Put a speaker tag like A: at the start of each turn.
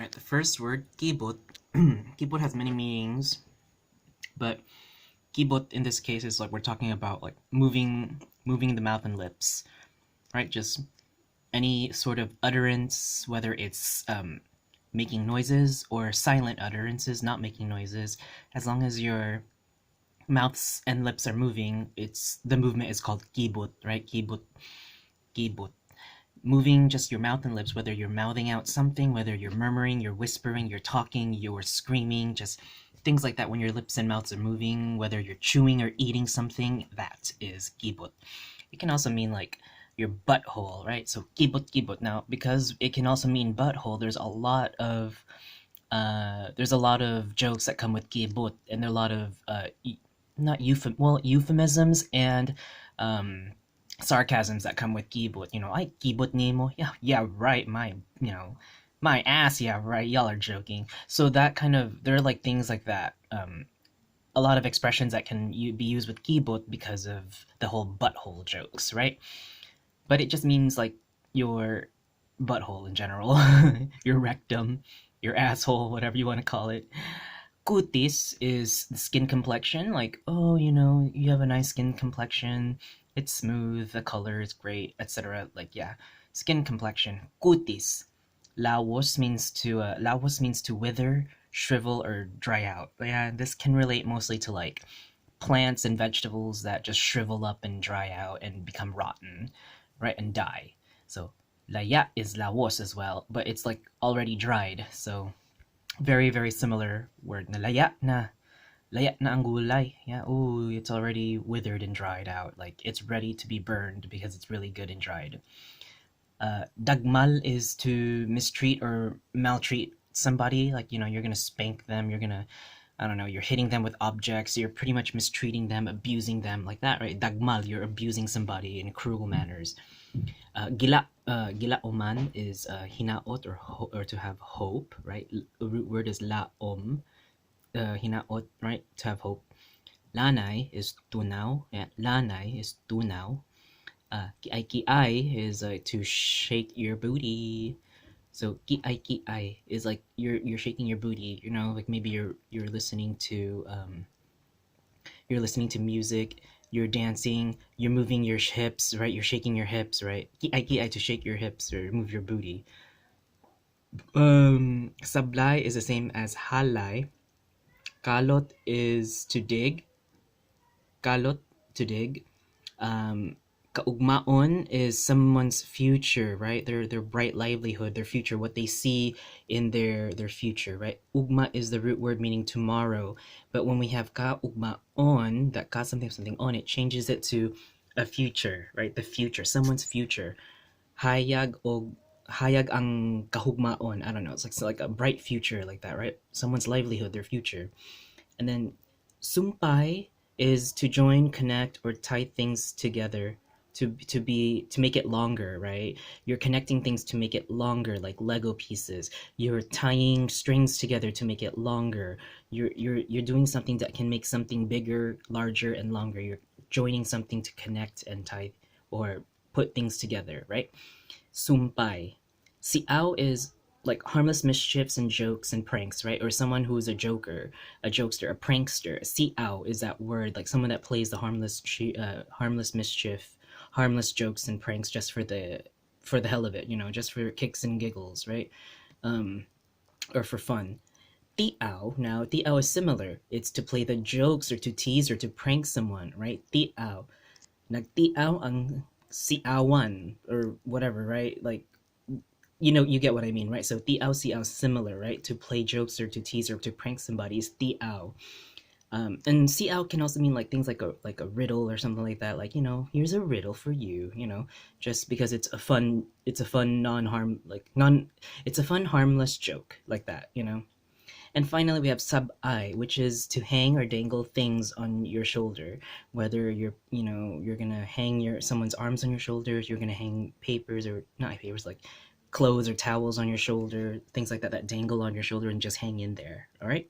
A: Alright, the first word, kibot. Kibot has many meanings, but kibot in this case is like we're talking about like moving the mouth and lips, right? Just any sort of utterance, whether it's making noises or silent utterances, not making noises, as long as your mouths and lips are moving, it's the movement is called kibot, right? Kibot, kibot. Moving just your mouth and lips, whether you're mouthing out something, whether you're murmuring, you're whispering, you're talking, you're screaming, just things like that when your lips and mouths are moving, whether you're chewing or eating something, that is kibot. It can also mean like your butthole, right? So kibot kibot. Now, because it can also mean butthole, there's a lot of jokes that come with kibot, and there are a lot of not euphemisms and sarcasms that come with kibot. You know, I kibot nemo. Yeah, yeah, right. My ass. Yeah, right. Y'all are joking. So that kind of there are like things like that. A lot of expressions that can be used with kibot because of the whole butthole jokes, right? But it just means like your butthole in general, your rectum, your asshole, whatever you want to call it. Cutis is the skin complexion, like, oh, you have a nice skin complexion, it's smooth, the color is great, etc. Like, yeah, skin complexion. Cutis. Laos means to wither, shrivel, or dry out. Yeah, this can relate mostly to like plants and vegetables that just shrivel up and dry out and become rotten, right, and die. So laya is Laos as well, but it's like already dried. So very very similar word na laya na ang gulay. Yeah, ooh, it's already withered and dried out. Like it's ready to be burned because it's really good and dried. Dagmal is to mistreat or maltreat somebody. Like you're gonna spank them. You're gonna I don't know. You're hitting them with objects. You're pretty much mistreating them, abusing them, like that, right? Dagmal, you're abusing somebody in cruel manners. Gila oman is hinaot or to have hope, right? The root word is laom, hinaot, right? To have hope. Lanay is tunaw. Yeah, lanay is tunaw. Kiay is to shake your booty. So kiay is like you're shaking your booty. Like maybe you're listening to music, you're dancing, you're moving your hips, right? You're shaking your hips, right? Kiai to shake your hips or move your booty. Sablay is the same as halay. Kalot is to dig. Kalot to dig. Kaugmaon is someone's future, right? Their bright livelihood, their future, what they see in their future, right? Ugma is the root word meaning tomorrow, but when we have kaugmaon, that ka something on, it changes it to a future, right? The future, someone's future. Hayag ang kahugmaon. I don't know. It's like a bright future, like that, right? Someone's livelihood, their future. And then sumpay is to join, connect, or tie things together to make it longer, right? You're connecting things to make it longer, like Lego pieces. You're tying strings together to make it longer. You're doing something that can make something bigger, larger, and longer. You're joining something to connect and tie or put things together, right? Sumpay. Siao is like harmless mischiefs and jokes and pranks, right? Or someone who's a joker, a jokester, a prankster. Siao is that word, like someone that plays the harmless mischief, harmless jokes and pranks just for the hell of it, just for kicks and giggles, right? Or for fun. Tiao, now tiao is similar. It's to play the jokes or to tease or to prank someone, right? Tiao. Nagtiao ang siawan or whatever, right? Like you get what I mean, right? So tiao siao similar, right? To play jokes or to tease or to prank somebody is tiao. And siao can also mean like things like a riddle or something like that. Like here's a riddle for you. Just because it's a fun non-harm like non, it's a fun harmless joke like that. And finally, we have sub-I, which is to hang or dangle things on your shoulder. Whether you're gonna hang someone's arms on your shoulders, you're gonna hang papers or not papers, like clothes or towels on your shoulder, things like that that dangle on your shoulder and just hang in there. All right.